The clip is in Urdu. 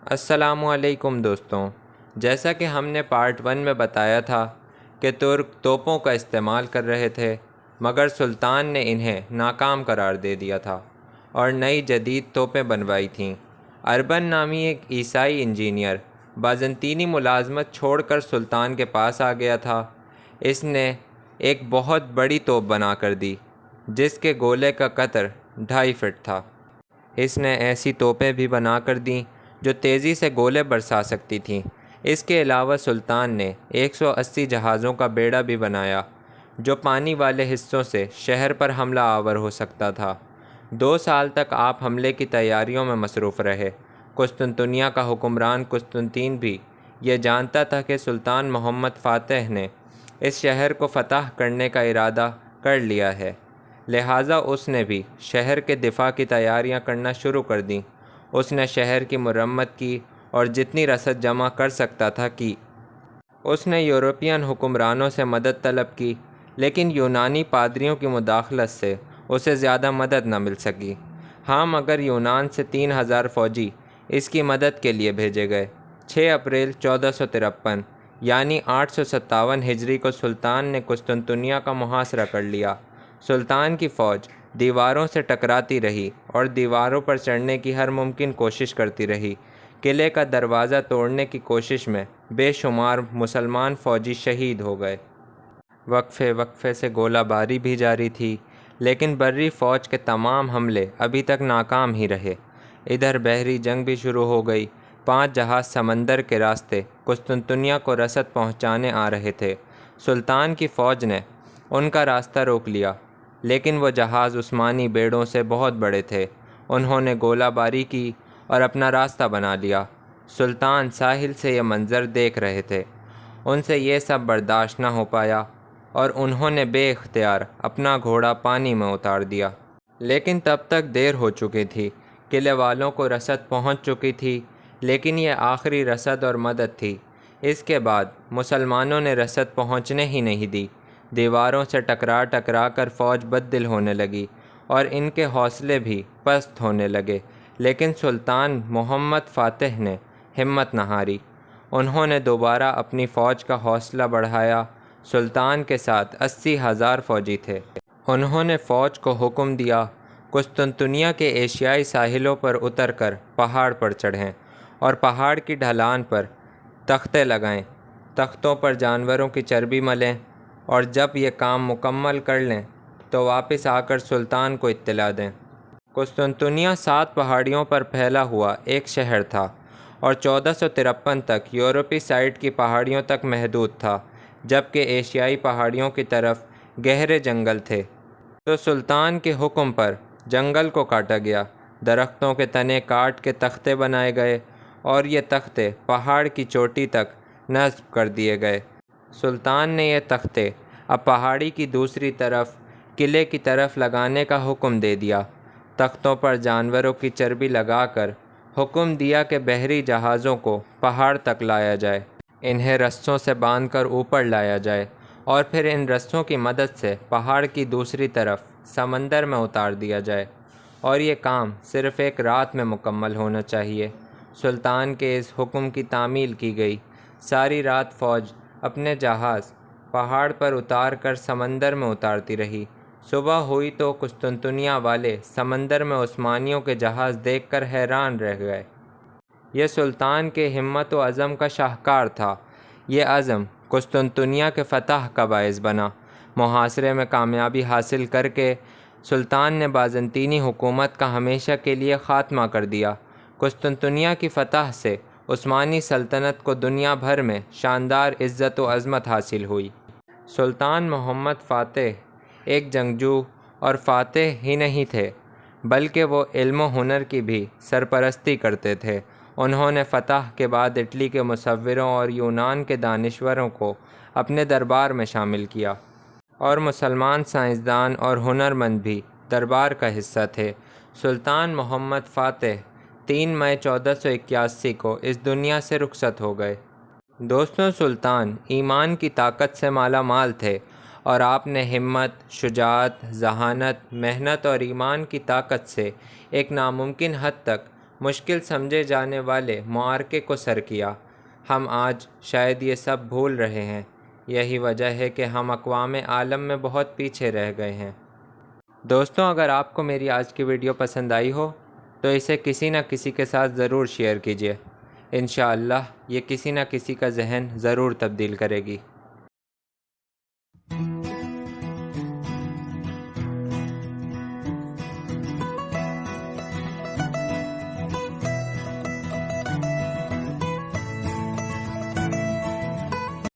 السلام علیکم دوستوں، جیسا کہ ہم نے پارٹ 1 میں بتایا تھا کہ ترک توپوں کا استعمال کر رہے تھے، مگر سلطان نے انہیں ناکام قرار دے دیا تھا اور نئی جدید توپیں بنوائی تھیں۔ اربن نامی ایک عیسائی انجینئر بازنطینی ملازمت چھوڑ کر سلطان کے پاس آ گیا تھا۔ اس نے ایک بہت بڑی توپ بنا کر دی جس کے گولے کا قطر 2.5 فٹ تھا۔ اس نے ایسی توپیں بھی بنا کر دیں جو تیزی سے گولے برسا سکتی تھیں۔ اس کے علاوہ سلطان نے 180 جہازوں کا بیڑا بھی بنایا جو پانی والے حصوں سے شہر پر حملہ آور ہو سکتا تھا۔ 2 سال تک آپ حملے کی تیاریوں میں مصروف رہے۔ قسطنطنیہ کا حکمران قسطنطین بھی یہ جانتا تھا کہ سلطان محمد فاتح نے اس شہر کو فتح کرنے کا ارادہ کر لیا ہے، لہٰذا اس نے بھی شہر کے دفاع کی تیاریاں کرنا شروع کر دیں۔ اس نے شہر کی مرمت کی اور جتنی رسد جمع کر سکتا تھا کی۔ اس نے یورپین حکمرانوں سے مدد طلب کی، لیکن یونانی پادریوں کی مداخلت سے اسے زیادہ مدد نہ مل سکی۔ ہاں، مگر یونان سے 3000 فوجی اس کی مدد کے لیے بھیجے گئے۔ 6 اپریل 1453 یعنی 857 ہجری کو سلطان نے قسطنطنیہ کا محاصرہ کر لیا۔ سلطان کی فوج دیواروں سے ٹکراتی رہی اور دیواروں پر چڑھنے کی ہر ممکن کوشش کرتی رہی۔ قلعے کا دروازہ توڑنے کی کوشش میں بے شمار مسلمان فوجی شہید ہو گئے۔ وقفے وقفے سے گولہ باری بھی جاری تھی، لیکن بری فوج کے تمام حملے ابھی تک ناکام ہی رہے۔ ادھر بحری جنگ بھی شروع ہو گئی۔ 5 جہاز سمندر کے راستے قسطنطنیہ کو رسد پہنچانے آ رہے تھے۔ سلطان کی فوج نے ان کا راستہ روک لیا، لیکن وہ جہاز عثمانی بیڑوں سے بہت بڑے تھے۔ انہوں نے گولہ باری کی اور اپنا راستہ بنا لیا۔ سلطان ساحل سے یہ منظر دیکھ رہے تھے۔ ان سے یہ سب برداشت نہ ہو پایا اور انہوں نے بے اختیار اپنا گھوڑا پانی میں اتار دیا۔ لیکن تب تک دیر ہو چکی تھی۔ قلعے والوں کو رسد پہنچ چکی تھی، لیکن یہ آخری رسد اور مدد تھی۔ اس کے بعد مسلمانوں نے رسد پہنچنے ہی نہیں دی۔ دیواروں سے ٹکرا ٹکرا کر فوج بددل ہونے لگی اور ان کے حوصلے بھی پست ہونے لگے، لیکن سلطان محمد فاتح نے ہمت نہ ہاری۔ انہوں نے دوبارہ اپنی فوج کا حوصلہ بڑھایا۔ سلطان کے ساتھ 80,000 فوجی تھے۔ انہوں نے فوج کو حکم دیا قسطنطنیہ کے ایشیائی ساحلوں پر اتر کر پہاڑ پر چڑھیں اور پہاڑ کی ڈھلان پر تختے لگائیں۔ تختوں پر جانوروں کی چربی ملیں اور جب یہ کام مکمل کر لیں تو واپس آ کر سلطان کو اطلاع دیں۔ قسطنطنیہ 7 پہاڑیوں پر پھیلا ہوا ایک شہر تھا اور 1453 تک یورپی سائڈ کی پہاڑیوں تک محدود تھا، جبکہ ایشیائی پہاڑیوں کی طرف گہرے جنگل تھے۔ تو سلطان کے حکم پر جنگل کو کاٹا گیا، درختوں کے تنے کاٹ کے تختے بنائے گئے اور یہ تختے پہاڑ کی چوٹی تک نصب کر دیے گئے۔ سلطان نے یہ تختے اب پہاڑی کی دوسری طرف قلعے کی طرف لگانے کا حکم دے دیا۔ تختوں پر جانوروں کی چربی لگا کر حکم دیا کہ بحری جہازوں کو پہاڑ تک لایا جائے، انہیں رسوں سے باندھ کر اوپر لایا جائے اور پھر ان رسوں کی مدد سے پہاڑ کی دوسری طرف سمندر میں اتار دیا جائے، اور یہ کام صرف ایک رات میں مکمل ہونا چاہیے۔ سلطان کے اس حکم کی تعمیل کی گئی۔ ساری رات فوج اپنے جہاز پہاڑ پر اتار کر سمندر میں اتارتی رہی۔ صبح ہوئی تو قسطنطنیہ والے سمندر میں عثمانیوں کے جہاز دیکھ کر حیران رہ گئے۔ یہ سلطان کے ہمت و عزم کا شاہکار تھا۔ یہ عزم قسطنطنیہ کے فتح کا باعث بنا۔ محاصرے میں کامیابی حاصل کر کے سلطان نے بازنطینی حکومت کا ہمیشہ کے لیے خاتمہ کر دیا۔ قسطنطنیہ کی فتح سے عثمانی سلطنت کو دنیا بھر میں شاندار عزت و عظمت حاصل ہوئی۔ سلطان محمد فاتح ایک جنگجو اور فاتح ہی نہیں تھے، بلکہ وہ علم و ہنر کی بھی سرپرستی کرتے تھے۔ انہوں نے فتح کے بعد اٹلی کے مصوروں اور یونان کے دانشوروں کو اپنے دربار میں شامل کیا، اور مسلمان سائنسدان اور ہنرمند بھی دربار کا حصہ تھے۔ سلطان محمد فاتح 3 مئی 1481 کو اس دنیا سے رخصت ہو گئے۔ دوستوں، سلطان ایمان کی طاقت سے مالا مال تھے اور آپ نے ہمت، شجاعت، ذہانت، محنت اور ایمان کی طاقت سے ایک ناممکن حد تک مشکل سمجھے جانے والے معرکے کو سر کیا۔ ہم آج شاید یہ سب بھول رہے ہیں۔ یہی وجہ ہے کہ ہم اقوام عالم میں بہت پیچھے رہ گئے ہیں۔ دوستوں، اگر آپ کو میری آج کی ویڈیو پسند آئی ہو تو اسے کسی نہ کسی کے ساتھ ضرور شیئر کیجیے۔ انشاءاللہ یہ کسی نہ کسی کا ذہن ضرور تبدیل کرے گی۔